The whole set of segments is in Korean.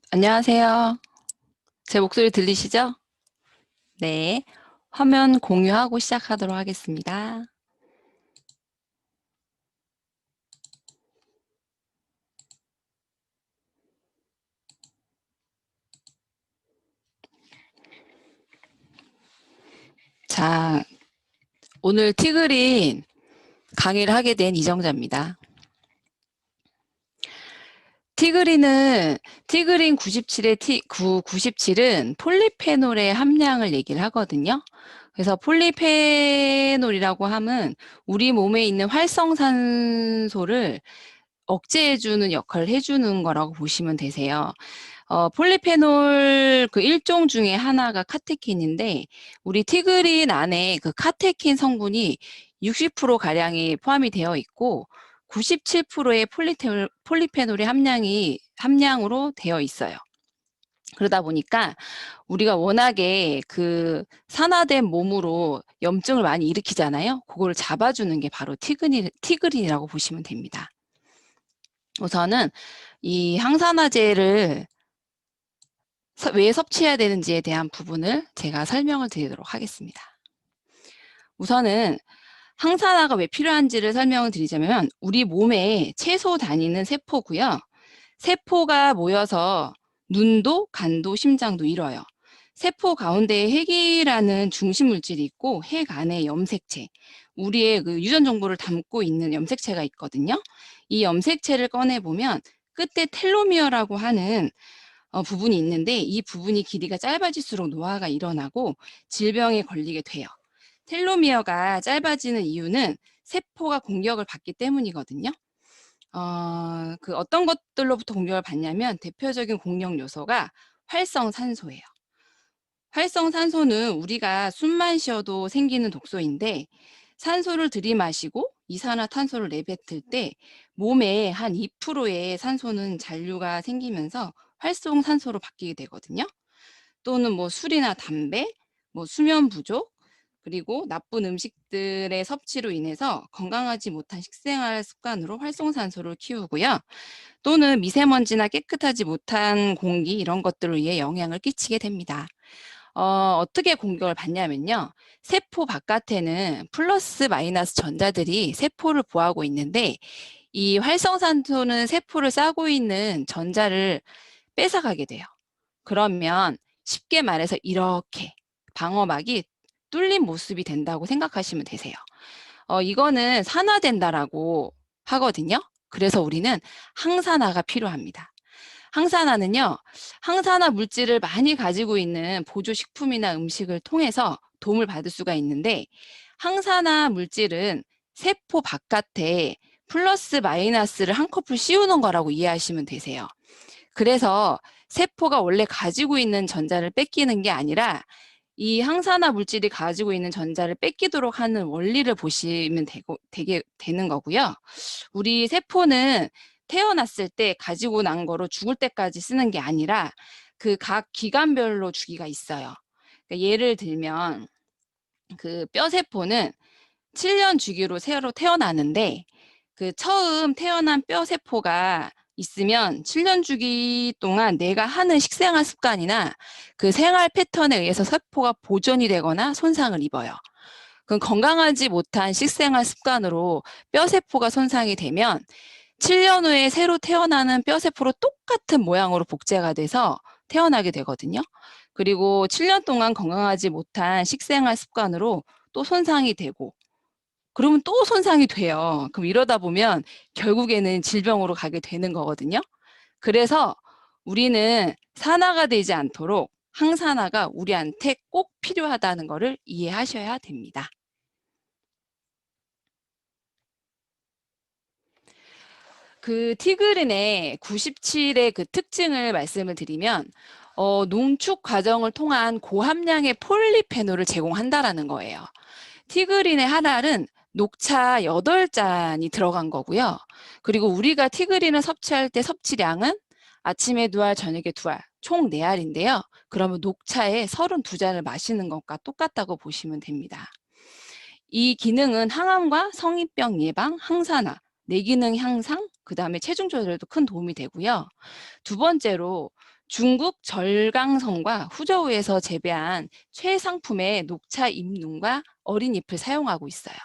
안녕하세요. 제 목소리 들리시죠? 네. 화면 공유하고 시작하도록 하겠습니다. 자, 오늘 티그린 강의를 하게 된 이정자입니다. 티그린 97은 폴리페놀의 함량을 얘기를 하거든요. 그래서 폴리페놀이라고 하면 우리 몸에 있는 활성산소를 억제해주는 역할을 해주는 거라고 보시면 되세요. 폴리페놀 그 일종 중에 하나가 카테킨인데 우리 티그린 안에 그 카테킨 성분이 60% 가량이 포함이 되어 있고 97%의 폴리페놀의 함량으로 되어 있어요. 그러다 보니까 우리가 워낙에 그 산화된 몸으로 염증을 많이 일으키잖아요. 그걸 잡아주는 게 바로 티그린이라고 보시면 됩니다. 우선은 이 항산화제를 왜 섭취해야 되는지에 대한 부분을 제가 설명을 드리도록 하겠습니다. 우선은 항산화가 왜 필요한지를 설명을 드리자면 우리 몸에 채소 다니는 세포고요. 세포가 모여서 눈도, 간도, 심장도 이뤄요. 세포 가운데에 핵이라는 중심 물질이 있고 핵 안에 염색체, 우리의 그 유전 정보를 담고 있는 염색체가 있거든요. 이 염색체를 꺼내보면 끝에 텔로미어라고 하는 부분이 있는데 이 부분이 길이가 짧아질수록 노화가 일어나고 질병에 걸리게 돼요. 텔로미어가 짧아지는 이유는 세포가 공격을 받기 때문이거든요. 어떤 것들로부터 공격을 받냐면 대표적인 공격 요소가 활성산소예요. 활성산소는 우리가 숨만 쉬어도 생기는 독소인데 산소를 들이마시고 이산화탄소를 내뱉을 때 몸에 한 2%의 산소는 잔류가 생기면서 활성산소로 바뀌게 되거든요. 또는 뭐 술이나 담배, 뭐 수면 부족, 그리고 나쁜 음식들의 섭취로 인해서 건강하지 못한 식생활 습관으로 활성산소를 키우고요. 또는 미세먼지나 깨끗하지 못한 공기 이런 것들로 인해 영향을 끼치게 됩니다. 어떻게 공격을 받냐면요. 세포 바깥에는 플러스 마이너스 전자들이 세포를 보호하고 있는데 이 활성산소는 세포를 싸고 있는 전자를 뺏어가게 돼요. 그러면 쉽게 말해서 이렇게 방어막이 뚫린 모습이 된다고 생각하시면 되세요. 이거는 산화된다라고 하거든요. 그래서 우리는 항산화가 필요합니다. 항산화는요, 항산화 물질을 많이 가지고 있는 보조식품이나 음식을 통해서 도움을 받을 수가 있는데 항산화 물질은 세포 바깥에 플러스 마이너스를 한꺼풀 씌우는 거라고 이해하시면 되세요. 그래서 세포가 원래 가지고 있는 전자를 뺏기는 게 아니라 이 항산화 물질이 가지고 있는 전자를 뺏기도록 하는 원리를 보시면 되는 거고요. 우리 세포는 태어났을 때 가지고 난 거로 죽을 때까지 쓰는 게 아니라 그 각 기관별로 주기가 있어요. 그러니까 예를 들면 그 뼈세포는 7년 주기로 새로 태어나는데 그 처음 태어난 뼈세포가 있으면 7년 주기 동안 내가 하는 식생활 습관이나 그 생활 패턴에 의해서 세포가 보존이 되거나 손상을 입어요. 그럼 건강하지 못한 식생활 습관으로 뼈세포가 손상이 되면 7년 후에 새로 태어나는 뼈세포로 똑같은 모양으로 복제가 돼서 태어나게 되거든요. 그리고 7년 동안 건강하지 못한 식생활 습관으로 또 손상이 되고 그러면 또 손상이 돼요. 그럼 이러다 보면 결국에는 질병으로 가게 되는 거거든요. 그래서 우리는 산화가 되지 않도록 항산화가 우리한테 꼭 필요하다는 것을 이해하셔야 됩니다. 그 티그린의 97의 그 특징을 말씀을 드리면 농축 과정을 통한 고함량의 폴리페놀을 제공한다라는 거예요. 티그린의 한 알은 녹차 8잔이 들어간 거고요. 그리고 우리가 티그린을 섭취할 때 섭취량은 아침에 2알, 저녁에 2알, 총 4알인데요. 그러면 녹차에 32잔을 마시는 것과 똑같다고 보시면 됩니다. 이 기능은 항암과 성인병 예방, 항산화, 뇌기능 향상, 그 다음에 체중 조절에도 큰 도움이 되고요. 두 번째로 중국 절강성과 후저우에서 재배한 최상품의 녹차 잎눈과 어린 잎을 사용하고 있어요.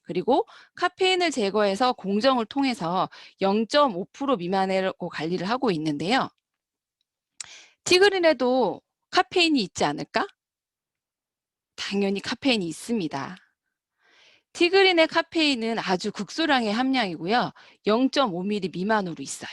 그리고 카페인을 제거해서 공정을 통해서 0.5% 미만으로 관리를 하고 있는데요. 티그린에도 카페인이 있지 않을까? 당연히 카페인이 있습니다. 티그린의 카페인은 아주 극소량의 함량이고요. 0.5ml 미만으로 있어요.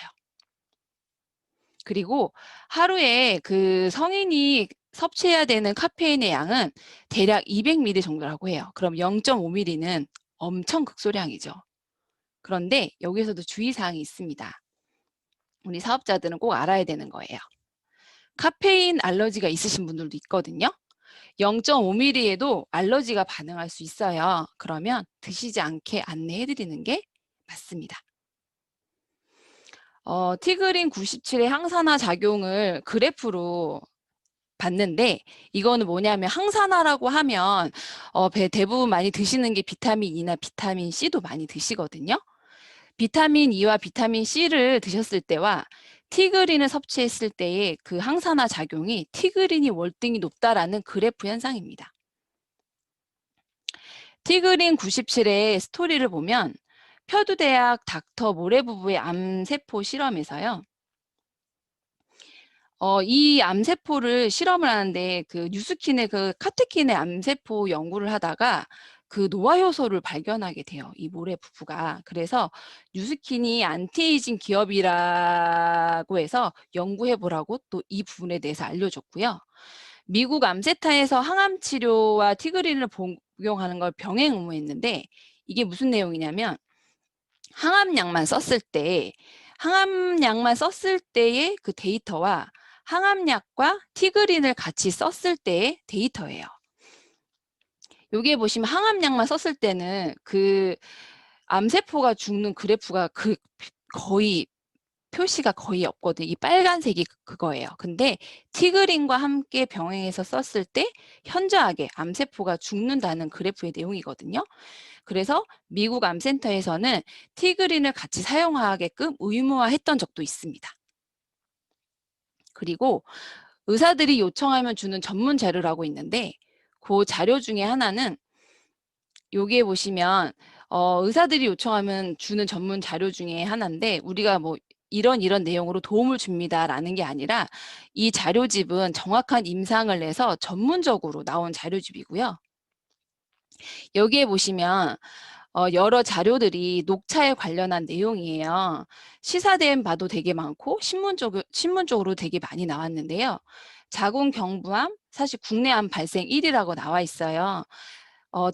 그리고 하루에 그 성인이 섭취해야 되는 카페인의 양은 대략 200ml 정도라고 해요. 그럼 0.5ml는 엄청 극소량이죠. 그런데 여기서도 주의사항이 있습니다. 우리 사업자들은 꼭 알아야 되는 거예요. 카페인 알러지가 있으신 분들도 있거든요. 0.5ml에도 알러지가 반응할 수 있어요. 그러면 드시지 않게 안내해 드리는 게 맞습니다. 티그린 97의 항산화 작용을 그래프로 봤는데, 이거는 뭐냐면 항산화라고 하면 대부분 많이 드시는 게 비타민 E나 비타민 C도 많이 드시거든요. 비타민 E와 비타민 C를 드셨을 때와 티그린을 섭취했을 때의 그 항산화 작용이 티그린이 월등히 높다라는 그래프 현상입니다. 티그린 97의 스토리를 보면 펴두대학 닥터 모레 부부의 암세포 실험에서요. 이 암세포를 실험을 하는데 그 뉴스킨의 그 카테킨의 암세포 연구를 하다가 그 노화 효소를 발견하게 돼요. 이 모레 부부가. 그래서 뉴스킨이 안티에이징 기업이라고 해서 연구해 보라고 또 이 부분에 대해서 알려줬고요. 미국 암세타에서 항암 치료와 티그린을 복용하는 걸 병행 의무했는데, 이게 무슨 내용이냐면 항암약만 썼을 때의 그 데이터와 항암약과 티그린을 같이 썼을 때의 데이터예요. 여기에 보시면 항암약만 썼을 때는 그 암세포가 죽는 그래프가 거의 표시가 거의 없거든요. 이 빨간색이 그거예요. 근데 티그린과 함께 병행해서 썼을 때 현저하게 암세포가 죽는다는 그래프의 내용이거든요. 그래서 미국 암센터에서는 티그린을 같이 사용하게끔 의무화했던 적도 있습니다. 그리고 의사들이 요청하면 주는 전문 자료라고 있는데, 그 자료 중에 하나는 여기에 보시면 의사들이 요청하면 주는 전문 자료 중에 하나인데, 우리가 뭐 이런 내용으로 도움을 줍니다라는 게 아니라 이 자료집은 정확한 임상을 내서 전문적으로 나온 자료집이고요. 여기에 보시면 여러 자료들이 녹차에 관련한 내용이에요. 시사된 바도 되게 많고 신문적으로 되게 많이 나왔는데요. 자궁경부암, 사실 국내 암 발생 1위라고 나와 있어요.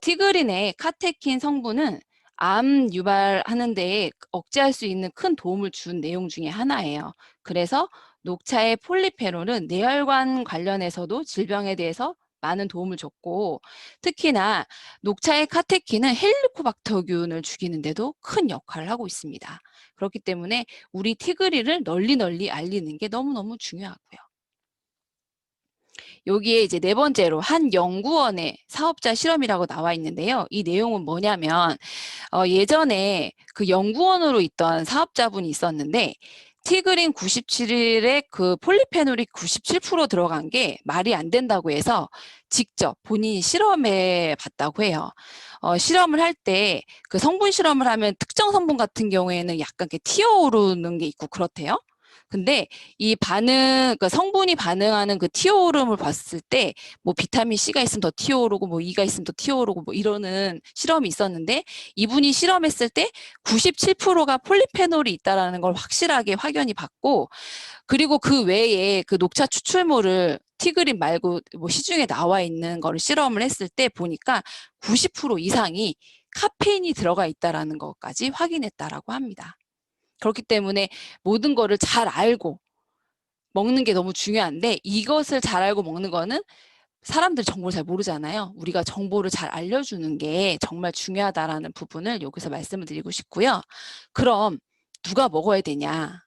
티그린의 카테킨 성분은 암 유발하는 데 억제할 수 있는 큰 도움을 준 내용 중에 하나예요. 그래서 녹차의 폴리페놀은 뇌혈관 관련해서도 질병에 대해서 많은 도움을 줬고, 특히나 녹차의 카테킨은 헬리코박터균을 죽이는 데도 큰 역할을 하고 있습니다. 그렇기 때문에 우리 티그린을 널리 알리는 게 너무너무 중요하고요. 여기에 이제 네 번째로 한 연구원의 사업자 실험이라고 나와 있는데요. 이 내용은 뭐냐면 예전에 그 연구원으로 있던 사업자분이 있었는데, 티그린 97에 그 폴리페놀이 97% 들어간 게 말이 안 된다고 해서 직접 본인이 실험해 봤다고 해요. 실험을 할 때 그 성분 실험을 하면 특정 성분 같은 경우에는 약간 이렇게 튀어오르는 게 있고 그렇대요. 근데 이 그 성분이 반응하는 그 튀어오름을 봤을 때 뭐 비타민 C가 있으면 더 튀어오르고 뭐 E가 있으면 더 튀어오르고 뭐 이러는 실험이 있었는데, 이분이 실험했을 때 97%가 폴리페놀이 있다라는 걸 확실하게 확연히 봤고, 그리고 그 외에 그 녹차 추출물을 티그린 말고 뭐 시중에 나와 있는 거를 실험을 했을 때 보니까 90% 이상이 카페인이 들어가 있다라는 것까지 확인했다라고 합니다. 그렇기 때문에 모든 거를 잘 알고 먹는 게 너무 중요한데, 이것을 잘 알고 먹는 거는 사람들 정보를 잘 모르잖아요. 우리가 정보를 잘 알려주는 게 정말 중요하다라는 부분을 여기서 말씀을 드리고 싶고요. 그럼 누가 먹어야 되냐?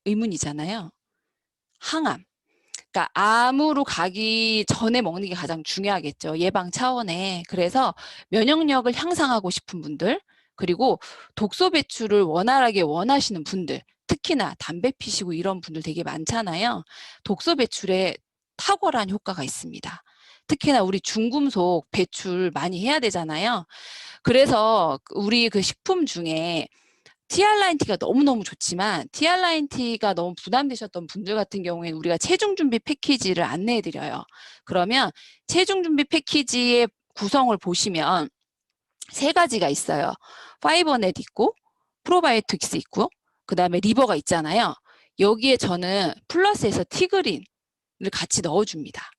의문이잖아요. 항암. 그러니까 암으로 가기 전에 먹는 게 가장 중요하겠죠. 예방 차원에. 그래서 면역력을 향상하고 싶은 분들, 그리고 독소 배출을 원활하게 원하시는 분들, 특히나 담배 피시고 이런 분들 되게 많잖아요. 독소 배출에 탁월한 효과가 있습니다. 특히나 우리 중금속 배출 많이 해야 되잖아요. 그래서 우리 그 식품 중에 TR9T가 너무너무 좋지만 TR9T가 너무 부담되셨던 분들 같은 경우에 우리가 체중 준비 패키지를 안내해 드려요. 그러면 체중 준비 패키지의 구성을 보시면 3가지가 있어요. 파이버넷 있고 프로바이오틱스 있고 그다음에 리버가 있잖아요. 여기에 저는 플러스에서 티그린을 같이 넣어줍니다.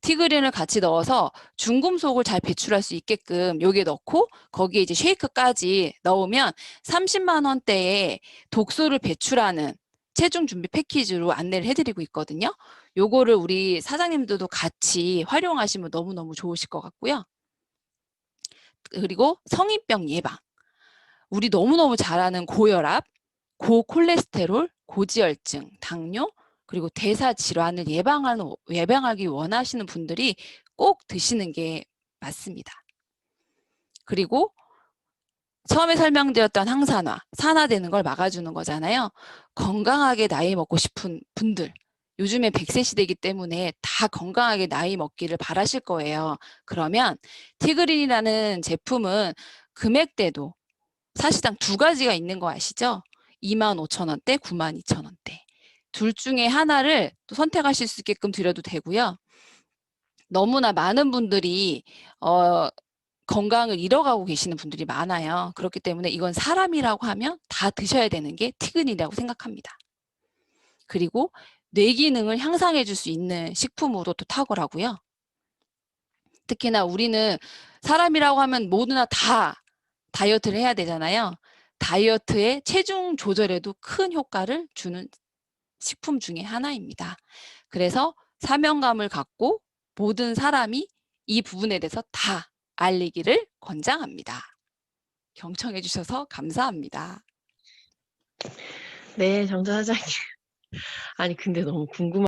티그린을 같이 넣어서 중금속을 잘 배출할 수 있게끔 여기에 넣고 거기에 이제 쉐이크까지 넣으면 30만 원대의 독소를 배출하는 체중 준비 패키지로 안내를 해드리고 있거든요. 요거를 우리 사장님들도 같이 활용하시면 너무너무 좋으실 것 같고요. 그리고 성인병 예방. 우리 너무너무 잘 아는 고혈압, 고콜레스테롤, 고지혈증, 당뇨, 그리고 대사 질환을 예방하기 원하시는 분들이 꼭 드시는 게 맞습니다. 그리고 처음에 설명드렸던 항산화, 산화되는 걸 막아주는 거잖아요. 건강하게 나이 먹고 싶은 분들, 요즘에 100세 시대이기 때문에 다 건강하게 나이 먹기를 바라실 거예요. 그러면 티그린이라는 제품은 금액대도 사실상 2가지가 있는 거 아시죠? 25,000원대, 92,000원대. 둘 중에 하나를 또 선택하실 수 있게끔 드려도 되고요. 너무나 많은 분들이 건강을 잃어가고 계시는 분들이 많아요. 그렇기 때문에 이건 사람이라고 하면 다 드셔야 되는 게 티그린이라고 생각합니다. 그리고 뇌 기능을 향상해 줄 수 있는 식품으로 또 탁월하고요. 특히나 우리는 사람이라고 하면 모두나 다 다이어트를 해야 되잖아요. 다이어트의 체중 조절에도 큰 효과를 주는 식품 중에 하나입니다. 그래서 사명감을 갖고 모든 사람이 이 부분에 대해서 다 알리기를 권장합니다. 경청해 주셔서 감사합니다. 네, 정자 사장님. 아니, 근데 너무 궁금한